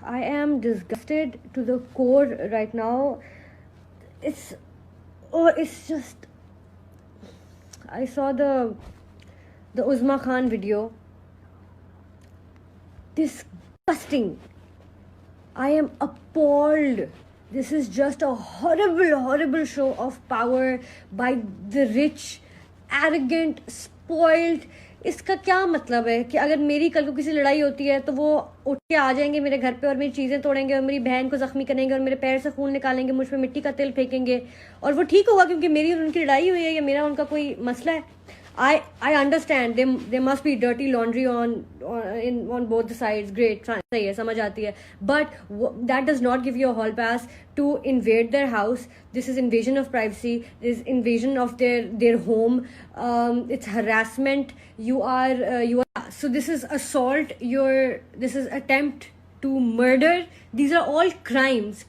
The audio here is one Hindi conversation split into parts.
I am disgusted to the core right now. It's just. I saw the Uzma Khan video. Disgusting. I am appalled. This is just a horrible show of power by the rich, arrogant, spoiled. इसका क्या मतलब है कि अगर मेरी कल को किसी लड़ाई होती है तो वो उठ के आ जाएंगे मेरे घर पे और मेरी चीज़ें तोड़ेंगे और मेरी बहन को जख्मी करेंगे और मेरे पैर से खून निकालेंगे, मुझ पे मिट्टी का तेल फेंकेंगे और वो ठीक होगा क्योंकि मेरी और उनकी लड़ाई हुई है या मेरा उनका कोई मसला है. I understand there must be dirty laundry on both the sides. Great, सही है, समझ आती है. But that does not give you a hall pass to invade their house. This is invasion of privacy. This is invasion of their home. It's harassment. You are so this is assault. This is attempt to murder. These are all crimes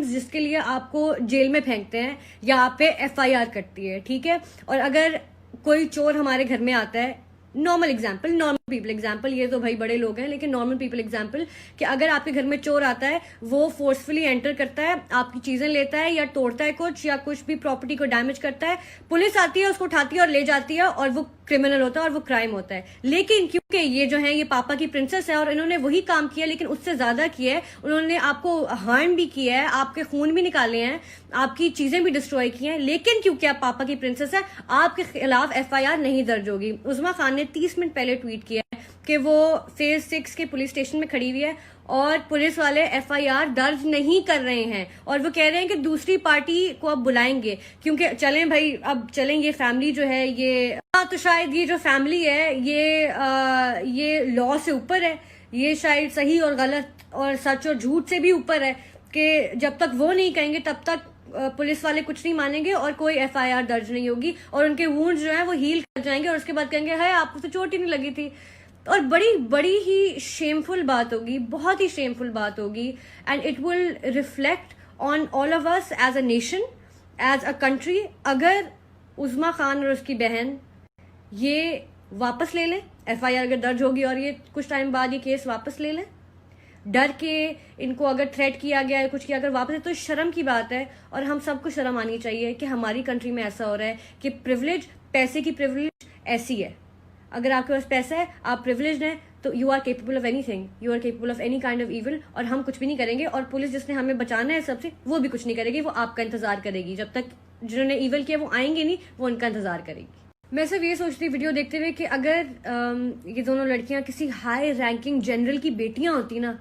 जिसके लिए आपको जेल में फेंकते हैं या आप पे FIR कटती है, ठीक है. और अगर कोई चोर हमारे घर में आता है, नॉर्मल पीपल एग्जाम्पल, ये तो भाई बड़े लोग हैं, लेकिन नॉर्मल पीपल एग्जाम्पल कि अगर आपके घर में चोर आता है, वो फोर्सफुली एंटर करता है, आपकी चीजें लेता है या तोड़ता है कुछ या कुछ भी प्रॉपर्टी को डैमेज करता है, पुलिस आती है, उसको उठाती है और ले जाती है और वो क्रिमिनल होता है और वो क्राइम होता है. लेकिन क्योंकि ये जो है ये पापा की प्रिंसेस है और इन्होंने वही काम किया लेकिन उससे ज्यादा किया है, उन्होंने आपको हार्म भी किया है, आपके खून भी निकाले हैं, आपकी चीजें भी डिस्ट्रॉय की हैं, लेकिन क्योंकि आप पापा की प्रिंसेस है आपके खिलाफ FIR नहीं दर्ज होगी. उज़मा खान ने 30 मिनट पहले ट्वीट किया है कि वो फेज 6 के पुलिस स्टेशन में खड़ी हुई है और पुलिस वाले FIR दर्ज नहीं कर रहे हैं और वो कह रहे हैं कि दूसरी पार्टी को अब बुलाएंगे क्योंकि चलें भाई, अब चलें, ये फैमिली जो है ये तो शायद ये जो फैमिली है ये लॉ से ऊपर है, ये शायद सही और गलत और सच और झूठ से भी ऊपर है कि जब तक वो नहीं कहेंगे तब तक पुलिस वाले कुछ नहीं मानेंगे और कोई FIR दर्ज नहीं होगी और उनके वुंड जो है वो हील कर जाएंगे और उसके बाद कहेंगे है आपको तो चोट ही नहीं लगी थी. और बड़ी ही शेमफुल बात होगी, बहुत ही शेमफुल बात होगी and it will reflect on all of us as a nation, as a country, अगर उज़मा खान और उसकी बहन ये वापस ले लें, FIR अगर दर्ज होगी और ये कुछ टाइम बाद ये केस वापस ले लें, डर के इनको अगर थ्रेट किया गया है, कुछ किया, अगर वापस है तो शर्म की बात है. और हम सबको शर्म आनी चाहिए कि हमारी कंट्री में ऐसा हो रहा है कि प्रिविलेज, पैसे की प्रिविलेज ऐसी है. अगर आपके पास पैसा है, आप प्रिविलेज्ड हैं, तो you are capable of anything, you are capable of any kind of evil और हम कुछ भी नहीं करेंगे और पुलिस जिसने हमें बचाना है सबसे वो भी कुछ नहीं करेगी, वो आपका इंतजार करेगी. जब तक जिन्होंने इविल किया वो आएंगे नहीं, वो उनका इंतजार करेगी. मैं सिर्फ ये सोचती वीडियो देखते हुए कि अगर ये दोनों लड़कियां किसी हाई रैंकिंग जनरल की बेटियां होती ना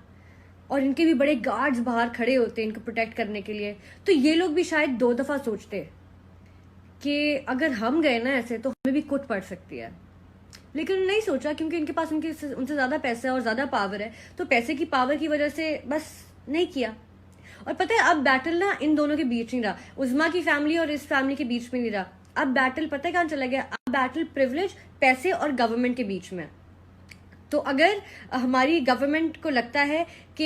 और इनके भी बड़े गार्ड्स बाहर खड़े होते इनको प्रोटेक्ट करने के लिए, तो ये लोग भी शायद 2 दफा सोचते कि अगर हम गए ना ऐसे तो हमें भी कुट पड़ सकती है. लेकिन नहीं सोचा क्योंकि इनके पास उनसे ज्यादा पैसा है और ज्यादा पावर है, तो पैसे की पावर की वजह से बस नहीं किया. और पता है अब बैटल ना इन दोनों के बीच नहीं रहा, उज़मा की फैमिली और इस फैमिली के बीच में नहीं रहा. अब बैटल पता है कहाँ चला गया, अब बैटल प्रिविलेज, पैसे और गवर्नमेंट के बीच में. तो अगर हमारी गवर्नमेंट को लगता है कि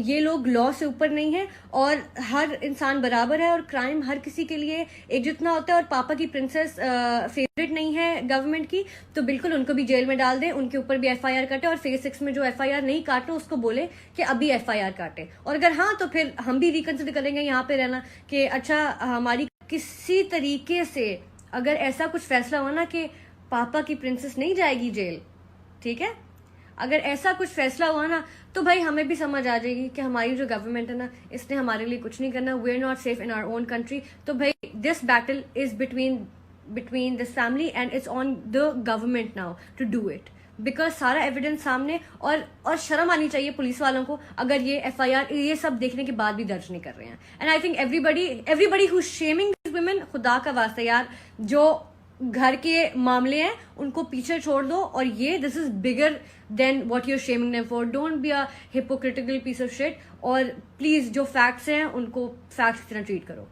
ये लोग लॉ से ऊपर नहीं है और हर इंसान बराबर है और क्राइम हर किसी के लिए एक जितना होता है और पापा की प्रिंसेस फेवरेट नहीं है गवर्नमेंट की, तो बिल्कुल उनको भी जेल में डाल दें, उनके ऊपर भी FIR काटे और फेज 6 में जो FIR नहीं काटे उसको बोले कि अभी FIR काटे. और अगर हाँ तो फिर हम भी रिकंसिडर करेंगे यहाँ पे रहना कि अच्छा हमारी किसी तरीके से अगर ऐसा कुछ फैसला हुआ ना कि पापा की प्रिंसेस नहीं जाएगी जेल, ठीक है, अगर ऐसा कुछ फैसला हुआ ना तो भाई हमें भी समझ आ जाएगी कि हमारी जो गवर्नमेंट है ना इसने हमारे लिए कुछ नहीं करना, we are not safe in our own country. तो भाई this battle is between this family and it's on the government now to do it, because सारा एविडेंस सामने और शर्म आनी चाहिए पुलिस वालों को अगर ये FIR ये सब देखने के बाद भी दर्ज नहीं कर रहे हैं. And I think everybody who shaming this women, खुदा का वास्ता यार, जो घर के मामले हैं उनको पीछे छोड़ दो और ये this is bigger than what you are shaming them for. Don't be a hypocritical piece of shit और प्लीज जो फैक्ट्स हैं उनको फैक्ट्स की तरह ट्रीट करो.